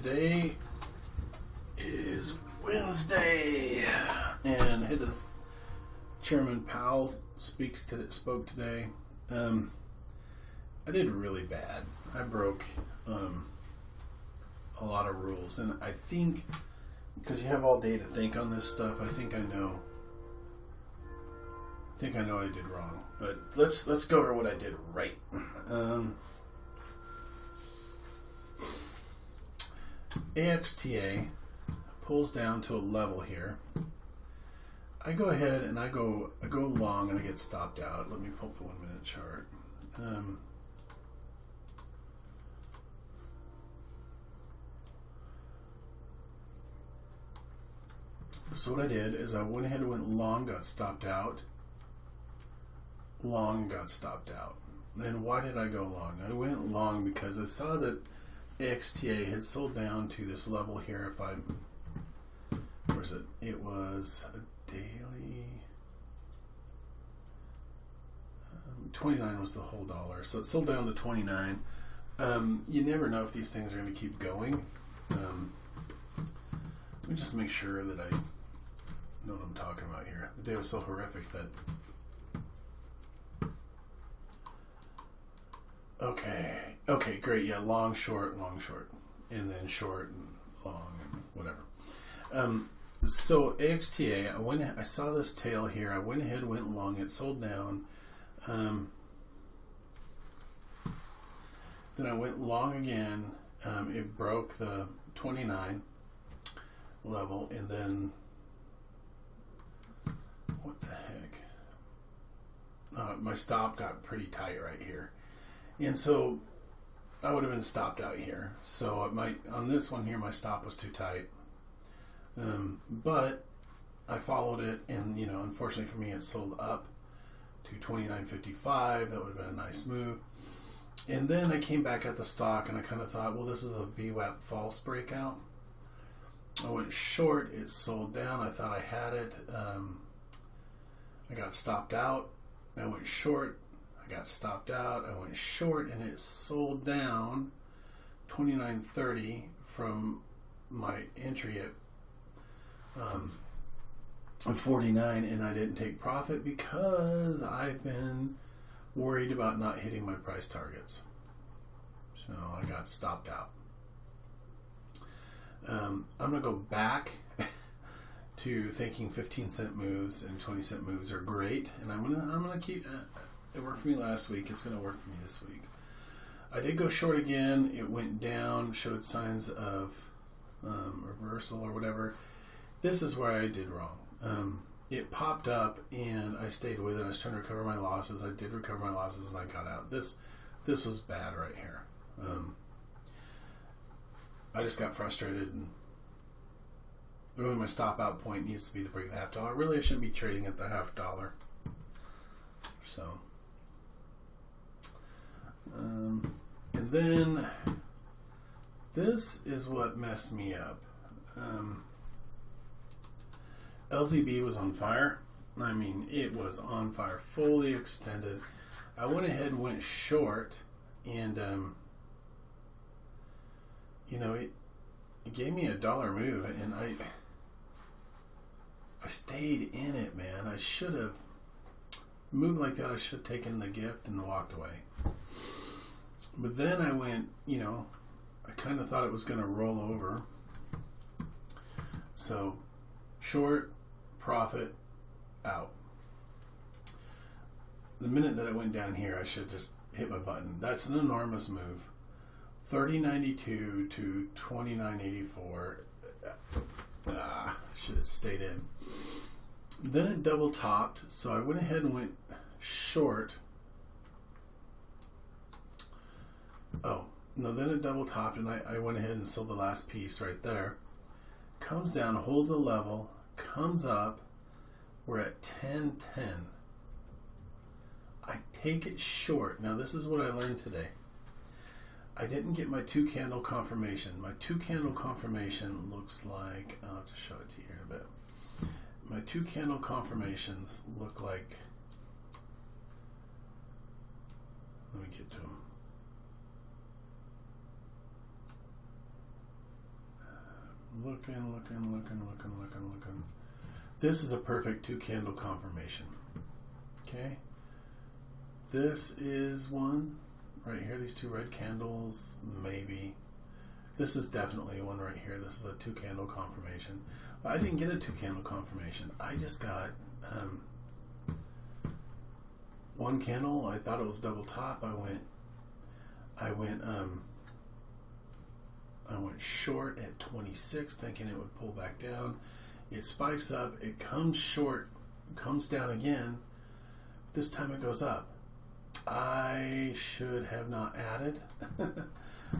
Today is Wednesday, and head of Chairman Powell spoke today. I did really bad. I broke a lot of rules, and I think because you have all day to think on this stuff, I think I know what I did wrong. But let's go over what I did right. AXTA pulls down to a level here. I go ahead and I go long and I get stopped out. Let me pull up the 1 minute chart. So what I did is I went ahead and went long, got stopped out. Long, got stopped out. Then why did I go long? I went long because I saw that AXTA had sold down to this level here. Where is it? It was a daily. 29 was the whole dollar, so it sold down to 29. You never know if these things are going to keep going. Let me just make sure that I know what I'm talking about here. The day was so horrific that. Okay, great. Yeah, long, short, and then short and long and whatever. So AXTA, I saw this tail here. I went ahead, went long. It sold down. Then I went long again. It broke the 29 level, and then what the heck? My stop got pretty tight right here. And so I would have been stopped out here. So on this one here, my stop was too tight. But I followed it, and unfortunately for me, it sold up to 29.55. That would have been a nice move. And then I came back at the stock, and I kind of thought, well, this is a VWAP false breakout. I went short. It sold down. I thought I had it. I got stopped out. I went short. Got stopped out. I went short, and it sold down 29.30 from my entry at 49, and I didn't take profit because I've been worried about not hitting my price targets. So I got stopped out. I'm gonna go back to thinking 15-cent moves and 20-cent moves are great, and I'm gonna keep. It worked for me last week. It's going to work for me this week. I did go short again. It went down, showed signs of reversal or whatever. This is where I did wrong. It popped up, and I stayed with it. I was trying to recover my losses. I did recover my losses, and I got out. This was bad right here. I just got frustrated, and really my stop out point needs to be the break of the half dollar. Really, I shouldn't be trading at the half dollar. So. And then this is what messed me up. LZB was on fire. I mean, it was on fire, fully extended. I went ahead and went short, and it gave me a dollar move, and I stayed in it, man. I should have moved like that. I should have taken the gift and walked away. But then I went, I kind of thought it was going to roll over. So, short, profit, out. The minute that I went down here, I should just hit my button. That's an enormous move. 30.92 to 29.84. Should have stayed in. Then it double topped, so I went ahead and went short. Oh, no, then it double topped, and I went ahead and sold the last piece right there. Comes down, holds a level, comes up. We're at 10.10. I take it short. Now, this is what I learned today. I didn't get my 2-candle confirmation. My 2-candle confirmation looks like, I'll have to show it to you here in a bit. My 2-candle confirmations look like, let me get to them. looking. This is a perfect 2 candle confirmation. Okay. This is one right here. These 2 red candles, maybe. This is definitely one right here. This is a 2 candle confirmation. But I didn't get a 2 candle confirmation. I just got one candle. I thought it was double top. I went short at 26, thinking it would pull back down. It spikes up. It comes short, comes down again. This time it goes up. I should have not added.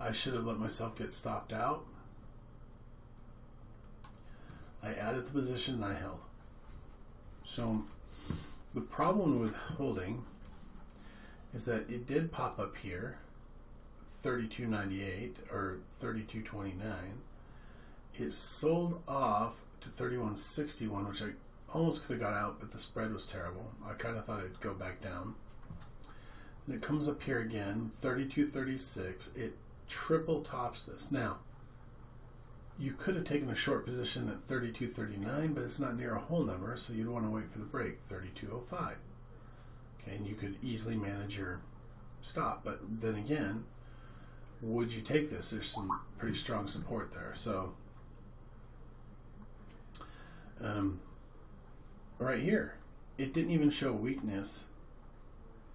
I should have let myself get stopped out. I added the position and I held. So the problem with holding is that it did pop up here, 32.98 or 32.29. It sold off to 31.61, which I almost could have got out, but the spread was terrible. I kind of thought it'd go back down. And it comes up here again, 32.36. It triple tops this. Now, you could have taken a short position at 32.39, but it's not near a whole number, so you'd want to wait for the break, 32.05. Okay, and you could easily manage your stop. But then again, would you take this? There's some pretty strong support there. So, right here, it didn't even show weakness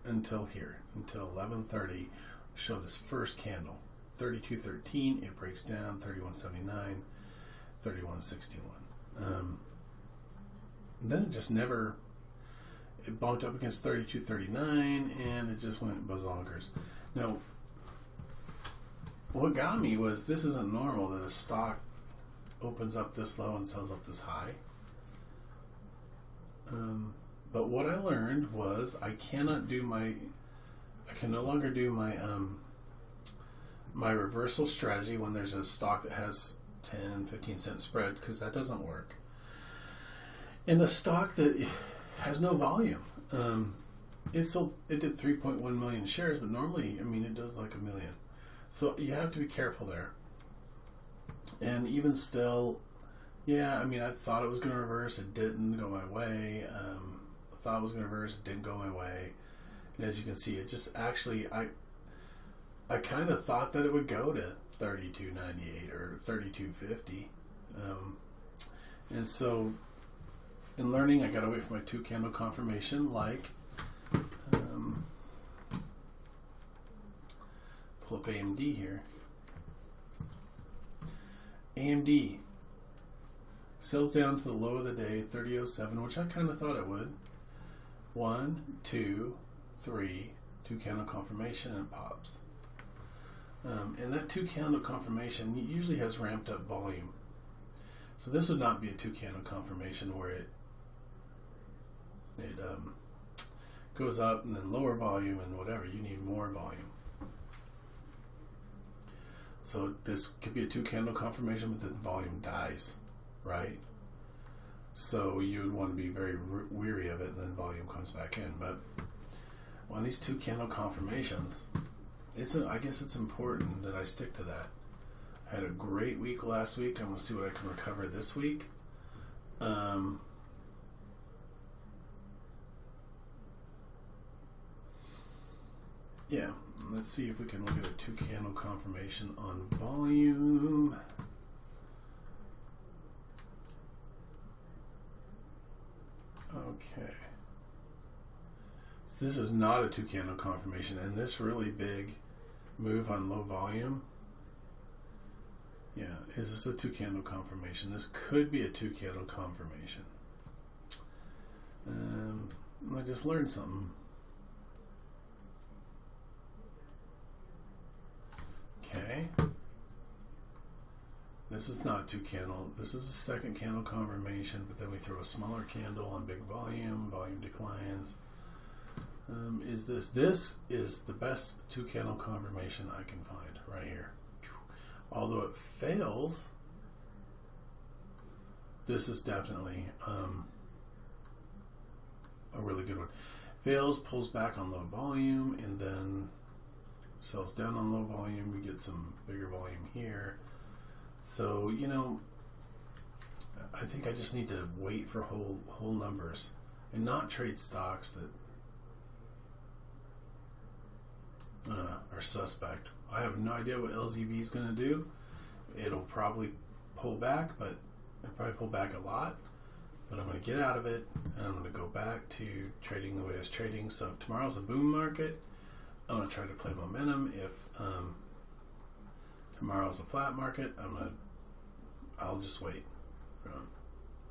until here, until 11:30. Show this first candle, 32.13. It breaks down, 31.79, 31.61. Then it just never. It bumped up against 32.39, and it just went bazonkers. Now, what got me was this isn't normal that a stock opens up this low and sells up this high. But what I learned was I can no longer do my my reversal strategy when there's a stock that has 10-15 cent spread, because that doesn't work. And a stock that has no volume, it did 3.1 million shares, but normally, I mean, it does like 1 million. So you have to be careful there. And even still, yeah, I mean, I thought it was going to reverse. It didn't go my way. I thought it was going to reverse. It didn't go my way. And as you can see, it just actually, I kind of thought that it would go to 32.98 or 32.50. And so in learning, I got to wait for my 2 candle confirmation, like pull up AMD here. AMD sells down to the low of the day, 30.07, which I kind of thought it would. 1, 2, 3, 2 candle confirmation, and it pops. And that 2 candle confirmation usually has ramped up volume. So this would not be a 2 candle confirmation where it goes up and then lower volume and whatever. You need more volume. So this could be a 2 candle confirmation, but the volume dies, right? So you would want to be very weary of it, and then volume comes back in. But on these 2 candle confirmations, I guess it's important that I stick to that. I had a great week last week. I'm going to see what I can recover this week. Yeah, let's see if we can look at a 2 candle confirmation on volume. Okay. So this is not a 2 candle confirmation, and this really big move on low volume. Yeah, is this a 2 candle confirmation? This could be a 2 candle confirmation. I just learned something. Okay. This is not 2 candle. This is a 2nd candle confirmation, but then we throw a smaller candle on big volume. Volume declines. This is the best 2 candle confirmation I can find right here. Although it fails, this is definitely a really good one. Fails, pulls back on low volume, and then sells down on low volume. We get some bigger volume here. So, I think I just need to wait for whole numbers and not trade stocks that are suspect. I have no idea what LZB is going to do. It'll probably pull back, but it'll probably pull back a lot. But I'm going to get out of it, and I'm going to go back to trading the way I was trading. So if tomorrow's a boom market, I'm going to try to play momentum. If tomorrow's a flat market, I'll just wait.